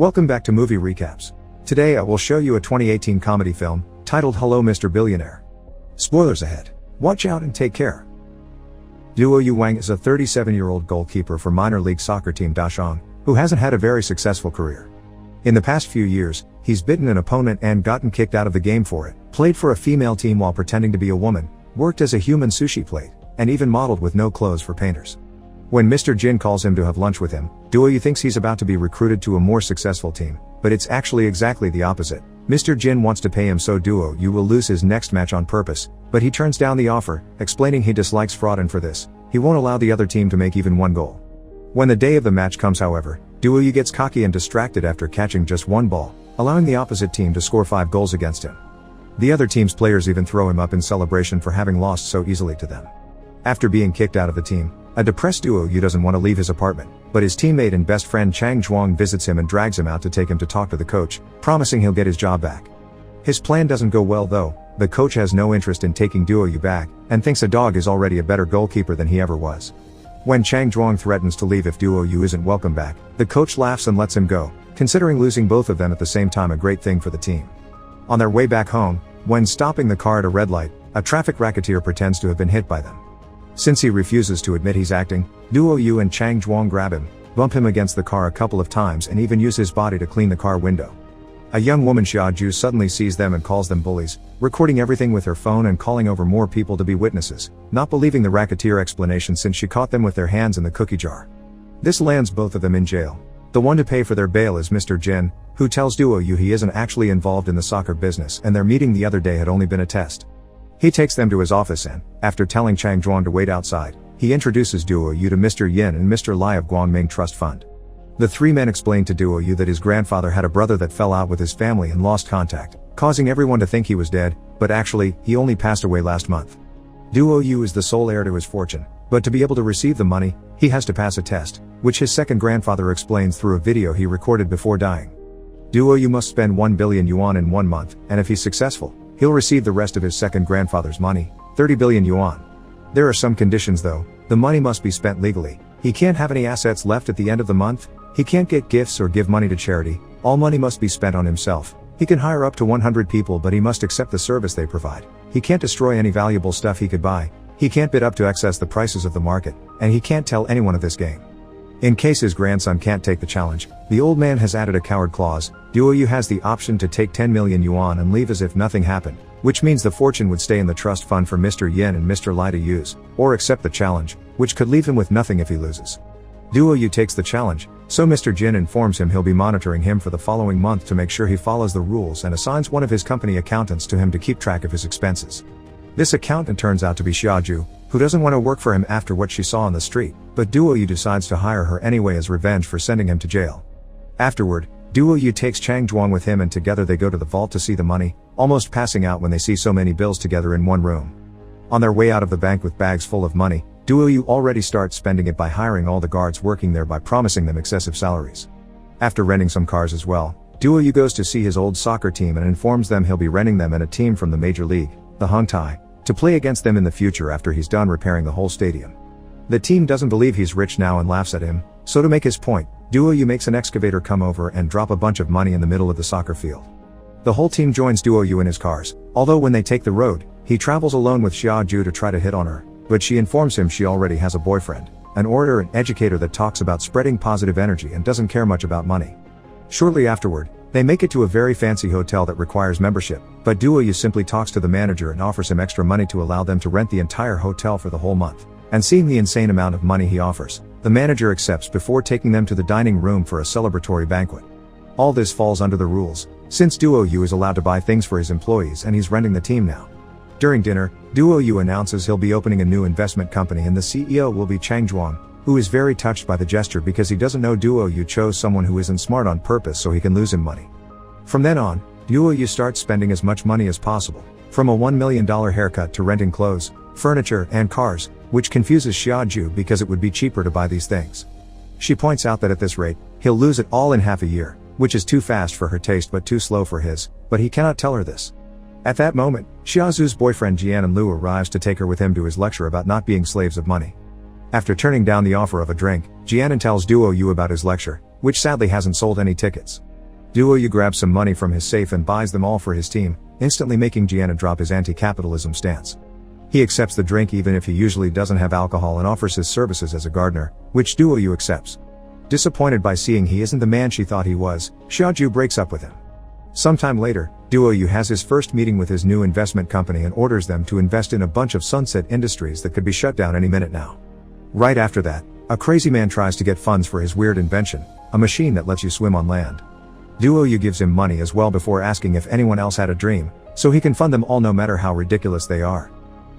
Welcome back to Movie Recaps. Today I will show you a 2018 comedy film, titled Hello Mr. Billionaire. Spoilers ahead. Watch out and take care. Duo Yu Wang is a 37-year-old goalkeeper for minor league soccer team Dashong, who hasn't had a very successful career. In the past few years, he's bitten an opponent and gotten kicked out of the game for it, played for a female team while pretending to be a woman, worked as a human sushi plate, and even modeled with no clothes for painters. When Mr. Jin calls him to have lunch with him, Duo Yu thinks he's about to be recruited to a more successful team, but it's actually exactly the opposite. Mr. Jin wants to pay him so Duo Yu will lose his next match on purpose, but he turns down the offer, explaining he dislikes fraud and for this, he won't allow the other team to make even one goal. When the day of the match comes however, Duo Yu gets cocky and distracted after catching just one ball, allowing the opposite team to score 5 goals against him. The other team's players even throw him up in celebration for having lost so easily to them. After being kicked out of the team, a depressed Duo Yu doesn't want to leave his apartment, but his teammate and best friend Chang Zhuang visits him and drags him out to take him to talk to the coach, promising he'll get his job back. His plan doesn't go well though. The coach has no interest in taking Duo Yu back, and thinks a dog is already a better goalkeeper than he ever was. When Chang Zhuang threatens to leave if Duo Yu isn't welcome back, the coach laughs and lets him go, considering losing both of them at the same time a great thing for the team. On their way back home, when stopping the car at a red light, a traffic racketeer pretends to have been hit by them. Since he refuses to admit he's acting, Duo Yu and Chang Zhuang grab him, bump him against the car a couple of times and even use his body to clean the car window. A young woman Xiaju suddenly sees them and calls them bullies, recording everything with her phone and calling over more people to be witnesses, not believing the racketeer explanation since she caught them with their hands in the cookie jar. This lands both of them in jail. The one to pay for their bail is Mr. Jin, who tells Duo Yu he isn't actually involved in the soccer business and their meeting the other day had only been a test. He takes them to his office and, after telling Chang Zhuang to wait outside, he introduces Duo Yu to Mr. Yin and Mr. Lai of Guangming Trust Fund. The three men explain to Duo Yu that his grandfather had a brother that fell out with his family and lost contact, causing everyone to think he was dead, but actually, he only passed away last month. Duo Yu is the sole heir to his fortune, but to be able to receive the money, he has to pass a test, which his second grandfather explains through a video he recorded before dying. Duo Yu must spend 1 billion yuan in 1 month, and if he's successful, he'll receive the rest of his second grandfather's money, 30 billion yuan. There are some conditions though. The money must be spent legally. He can't have any assets left at the end of the month. He can't get gifts or give money to charity. All money must be spent on himself. He can hire up to 100 people but he must accept the service they provide. He can't destroy any valuable stuff he could buy. He can't bid up to excess the prices of the market, and he can't tell anyone of this game. In case his grandson can't take the challenge, the old man has added a coward clause. Duo Yu has the option to take 10 million yuan and leave as if nothing happened, which means the fortune would stay in the trust fund for Mr. Yin and Mr. Lai to use, or accept the challenge, which could leave him with nothing if he loses. Duo Yu takes the challenge, so Mr. Jin informs him he'll be monitoring him for the following month to make sure he follows the rules and assigns one of his company accountants to him to keep track of his expenses. This accountant turns out to be Xiaju, who doesn't want to work for him after what she saw on the street, but Duo Yu decides to hire her anyway as revenge for sending him to jail. Afterward, Duo Yu takes Chang Zhuang with him and together they go to the vault to see the money, almost passing out when they see so many bills together in one room. On their way out of the bank with bags full of money, Duo Yu already starts spending it by hiring all the guards working there by promising them excessive salaries. After renting some cars as well, Duo Yu goes to see his old soccer team and informs them he'll be renting them and a team from the major league, the Hongtai, to play against them in the future after he's done repairing the whole stadium. The team doesn't believe he's rich now and laughs at him, so to make his point, Duo Yu makes an excavator come over and drop a bunch of money in the middle of the soccer field. The whole team joins Duo Yu in his cars, although when they take the road, he travels alone with Xiaju to try to hit on her, but she informs him she already has a boyfriend, an orator and educator that talks about spreading positive energy and doesn't care much about money. Shortly afterward, they make it to a very fancy hotel that requires membership, but Duo Yu simply talks to the manager and offers him extra money to allow them to rent the entire hotel for the whole month. And seeing the insane amount of money he offers, the manager accepts before taking them to the dining room for a celebratory banquet. All this falls under the rules, since Duo Yu is allowed to buy things for his employees and he's renting the team now. During dinner, Duo Yu announces he'll be opening a new investment company and the CEO will be Chang Zhuang, who is very touched by the gesture because he doesn't know Duo Yu chose someone who isn't smart on purpose so he can lose him money. From then on, Duo Yu starts spending as much money as possible, from a $1 million haircut to renting clothes, furniture, and cars, which confuses Xiaju because it would be cheaper to buy these things. She points out that at this rate, he'll lose it all in half a year, which is too fast for her taste but too slow for his, but he cannot tell her this. At that moment, Xiaozu's boyfriend Jian Lu arrives to take her with him to his lecture about not being slaves of money. After turning down the offer of a drink, Jianan tells Duo Yu about his lecture, which sadly hasn't sold any tickets. Duo Yu grabs some money from his safe and buys them all for his team, instantly making Jianan drop his anti-capitalism stance. He accepts the drink even if he usually doesn't have alcohol and offers his services as a gardener, which Duo Yu accepts. Disappointed by seeing he isn't the man she thought he was, Xiaoju breaks up with him. Sometime later, Duo Yu has his first meeting with his new investment company and orders them to invest in a bunch of sunset industries that could be shut down any minute now. Right after that, a crazy man tries to get funds for his weird invention, a machine that lets you swim on land. Duo Yu gives him money as well before asking if anyone else had a dream, so he can fund them all no matter how ridiculous they are.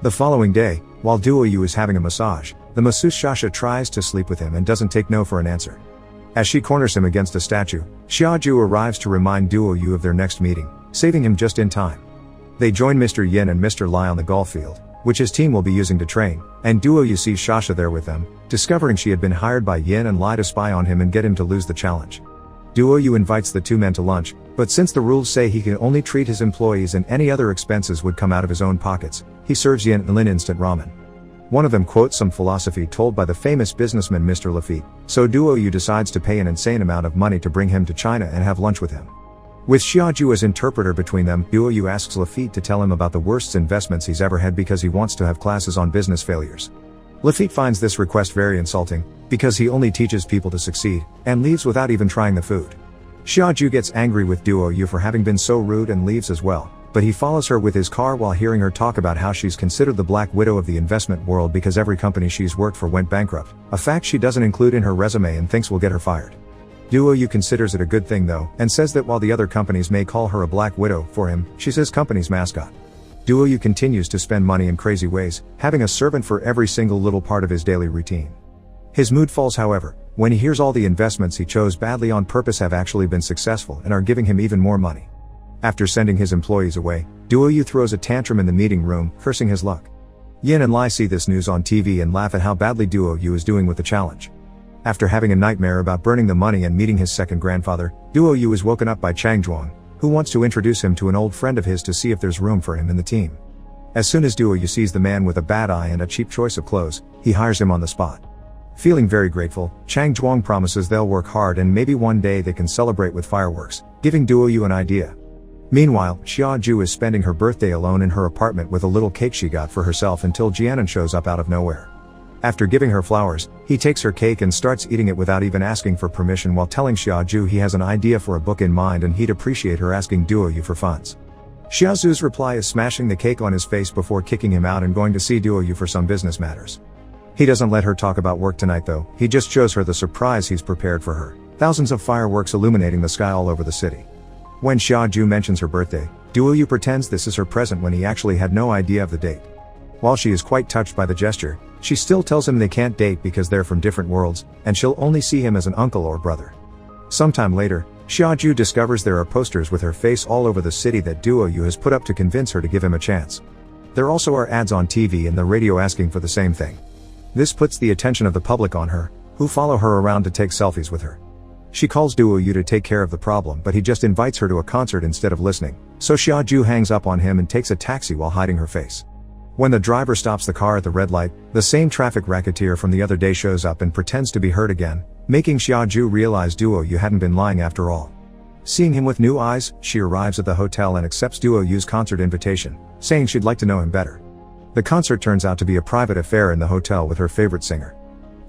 The following day, while Duo Yu is having a massage, the masseuse Shasha tries to sleep with him and doesn't take no for an answer. As she corners him against a statue, Xiaoju arrives to remind Duo Yu of their next meeting, saving him just in time. They join Mr. Yin and Mr. Lai on the golf field, which his team will be using to train, and Duo Yu sees Shasha there with them, discovering she had been hired by Yin and Lai to spy on him and get him to lose the challenge. Duo Yu invites the two men to lunch, but since the rules say he can only treat his employees and any other expenses would come out of his own pockets, he serves Yin and Lin instant ramen. One of them quotes some philosophy told by the famous businessman Mr. Lafitte, so Duo Yu decides to pay an insane amount of money to bring him to China and have lunch with him. With Xiaoju as interpreter between them, Duo Yu asks Lafitte to tell him about the worst investments he's ever had because he wants to have classes on business failures. Lafitte finds this request very insulting, because he only teaches people to succeed, and leaves without even trying the food. Xiaoju gets angry with Duo Yu for having been so rude and leaves as well, but he follows her with his car while hearing her talk about how she's considered the Black Widow of the investment world because every company she's worked for went bankrupt, a fact she doesn't include in her resume and thinks will get her fired. Duo Yu considers it a good thing though, and says that while the other companies may call her a Black Widow, for him, she's his company's mascot. Duo Yu continues to spend money in crazy ways, having a servant for every single little part of his daily routine. His mood falls however, when he hears all the investments he chose badly on purpose have actually been successful and are giving him even more money. After sending his employees away, Duo Yu throws a tantrum in the meeting room, cursing his luck. Yin and Lai see this news on TV and laugh at how badly Duo Yu is doing with the challenge. After having a nightmare about burning the money and meeting his second grandfather, Duo Yu is woken up by Chang Zhuang, who wants to introduce him to an old friend of his to see if there's room for him in the team. As soon as Duo Yu sees the man with a bad eye and a cheap choice of clothes, he hires him on the spot. Feeling very grateful, Chang Zhuang promises they'll work hard and maybe one day they can celebrate with fireworks, giving Duo Yu an idea. Meanwhile, Xiaoju is spending her birthday alone in her apartment with a little cake she got for herself until Jianan shows up out of nowhere. After giving her flowers, he takes her cake and starts eating it without even asking for permission while telling Xiaoju he has an idea for a book in mind and he'd appreciate her asking Duo Yu for funds. Xiaozu's reply is smashing the cake on his face before kicking him out and going to see Duo Yu for some business matters. He doesn't let her talk about work tonight though, he just shows her the surprise he's prepared for her, thousands of fireworks illuminating the sky all over the city. When Xiaoju mentions her birthday, Duo Yu pretends this is her present when he actually had no idea of the date. While she is quite touched by the gesture, she still tells him they can't date because they're from different worlds, and she'll only see him as an uncle or brother. Sometime later, Xiaoju discovers there are posters with her face all over the city that Duo Yu has put up to convince her to give him a chance. There also are ads on TV and the radio asking for the same thing. This puts the attention of the public on her, who follow her around to take selfies with her. She calls Duo Yu to take care of the problem but he just invites her to a concert instead of listening, so Xiaoju hangs up on him and takes a taxi while hiding her face. When the driver stops the car at the red light, the same traffic racketeer from the other day shows up and pretends to be hurt again, making Xiaoju realize Duo Yu hadn't been lying after all. Seeing him with new eyes, she arrives at the hotel and accepts Duo Yu's concert invitation, saying she'd like to know him better. The concert turns out to be a private affair in the hotel with her favorite singer.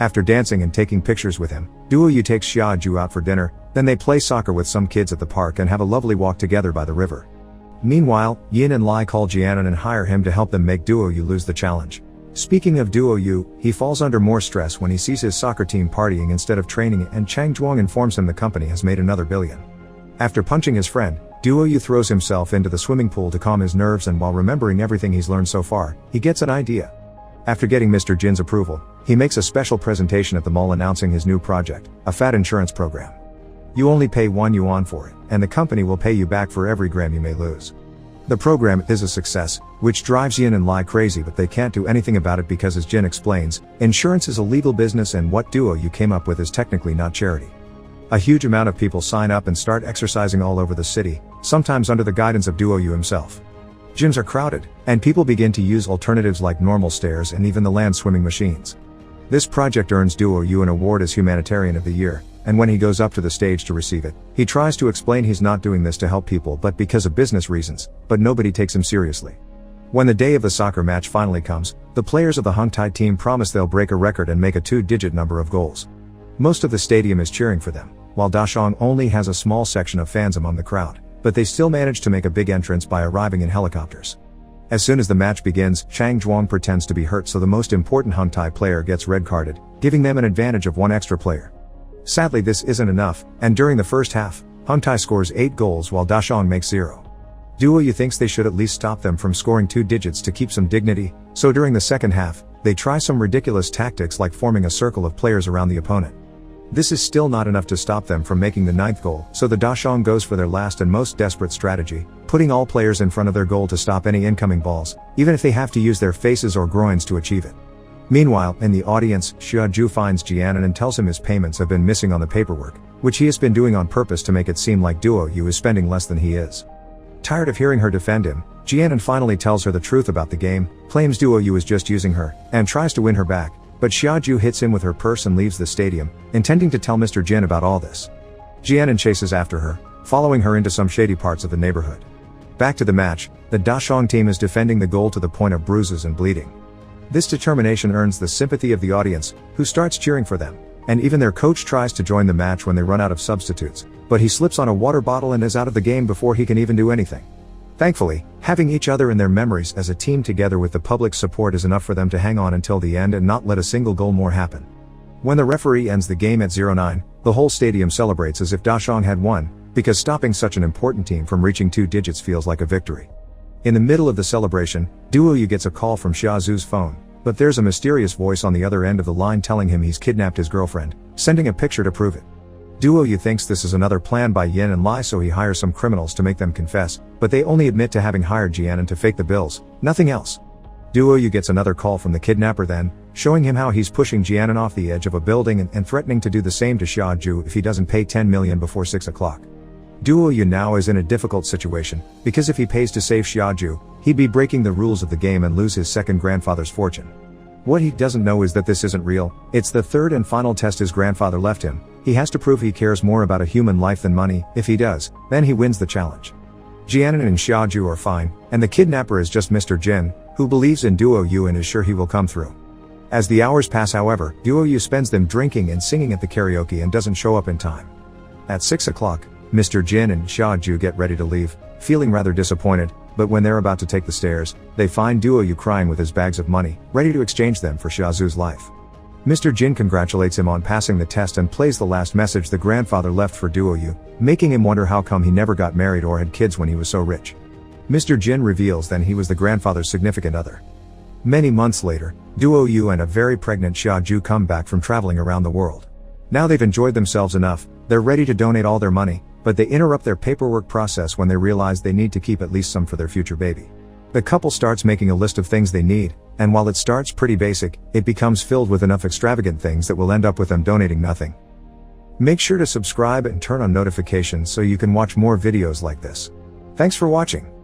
After dancing and taking pictures with him, Duo Yu takes Xiaoju out for dinner, then they play soccer with some kids at the park and have a lovely walk together by the river. Meanwhile, Yin and Lai call Jianan and hire him to help them make Duo Yu lose the challenge. Speaking of Duo Yu, he falls under more stress when he sees his soccer team partying instead of training and Chang Zhuang informs him the company has made another billion. After punching his friend, Duo Yu throws himself into the swimming pool to calm his nerves and while remembering everything he's learned so far, he gets an idea. After getting Mr. Jin's approval, he makes a special presentation at the mall announcing his new project, a fat insurance program. You only pay 1 yuan for it, and the company will pay you back for every gram you may lose. The program is a success, which drives Yin and Lai crazy but they can't do anything about it because as Jin explains, insurance is a legal business and what Duo Yu came up with is technically not charity. A huge amount of people sign up and start exercising all over the city, sometimes under the guidance of Duo Yu himself. Gyms are crowded, and people begin to use alternatives like normal stairs and even the land swimming machines. This project earns Duo Yu an award as Humanitarian of the Year, and when he goes up to the stage to receive it, he tries to explain he's not doing this to help people but because of business reasons, but nobody takes him seriously. When the day of the soccer match finally comes, the players of the Hung Tae team promise they'll break a record and make a 2-digit number of goals. Most of the stadium is cheering for them, while Dashong only has a small section of fans among the crowd, but they still manage to make a big entrance by arriving in helicopters. As soon as the match begins, Chang Zhuang pretends to be hurt, so the most important Hung Tae player gets red carded, giving them an advantage of 1 extra player. Sadly, this isn't enough, and during the first half, Hung Tae scores 8 goals while Dashong makes 0. Duo Yu thinks they should at least stop them from scoring 2 digits to keep some dignity, so during the second half, they try some ridiculous tactics like forming a circle of players around the opponent. This is still not enough to stop them from making the 9th goal, so the Dashong goes for their last and most desperate strategy, putting all players in front of their goal to stop any incoming balls, even if they have to use their faces or groins to achieve it. Meanwhile, in the audience, Xiaoju finds Jianan and tells him his payments have been missing on the paperwork, which he has been doing on purpose to make it seem like Duo Yu is spending less than he is. Tired of hearing her defend him, Jianan finally tells her the truth about the game, claims Duo Yu is just using her, and tries to win her back, but Xiaoju hits him with her purse and leaves the stadium, intending to tell Mr. Jin about all this. Jianan chases after her, following her into some shady parts of the neighborhood. Back to the match, the Dashong team is defending the goal to the point of bruises and bleeding. This determination earns the sympathy of the audience, who starts cheering for them, and even their coach tries to join the match when they run out of substitutes, but he slips on a water bottle and is out of the game before he can even do anything. Thankfully, having each other in their memories as a team together with the public's support is enough for them to hang on until the end and not let a single goal more happen. When the referee ends the game at 0-9, the whole stadium celebrates as if Dashong had won, because stopping such an important team from reaching 2 digits feels like a victory. In the middle of the celebration, Duo Yu gets a call from Xiaozu's phone, but there's a mysterious voice on the other end of the line telling him he's kidnapped his girlfriend, sending a picture to prove it. Duo Yu thinks this is another plan by Yin and Lai, so he hires some criminals to make them confess, but they only admit to having hired Jianan to fake the bills, nothing else. Duo Yu gets another call from the kidnapper then, showing him how he's pushing Jianan off the edge of a building and threatening to do the same to Xiaoju if he doesn't pay 10 million before 6 o'clock. Duo Yu now is in a difficult situation, because if he pays to save Xiaoju, he'd be breaking the rules of the game and lose his second grandfather's fortune. What he doesn't know is that this isn't real, it's the third and final test his grandfather left him. He has to prove he cares more about a human life than money. If he does, then he wins the challenge. Jianan and Xiaoju are fine, and the kidnapper is just Mr. Jin, who believes in Duo Yu and is sure he will come through. As the hours pass, however, Duo Yu spends them drinking and singing at the karaoke and doesn't show up in time. At 6 o'clock, Mr. Jin and Xiaoju get ready to leave, feeling rather disappointed, but when they're about to take the stairs, they find Duo Yu crying with his bags of money, ready to exchange them for Xiaozu's life. Mr. Jin congratulates him on passing the test and plays the last message the grandfather left for Duo Yu, making him wonder how come he never got married or had kids when he was so rich. Mr. Jin reveals then he was the grandfather's significant other. Many months later, Duo Yu and a very pregnant Xiaoju come back from traveling around the world. Now they've enjoyed themselves enough, they're ready to donate all their money, but they interrupt their paperwork process when they realize they need to keep at least some for their future baby. The couple starts making a list of things they need, and while it starts pretty basic, it becomes filled with enough extravagant things that will end up with them donating nothing. Make sure to subscribe and turn on notifications so you can watch more videos like this. Thanks for watching.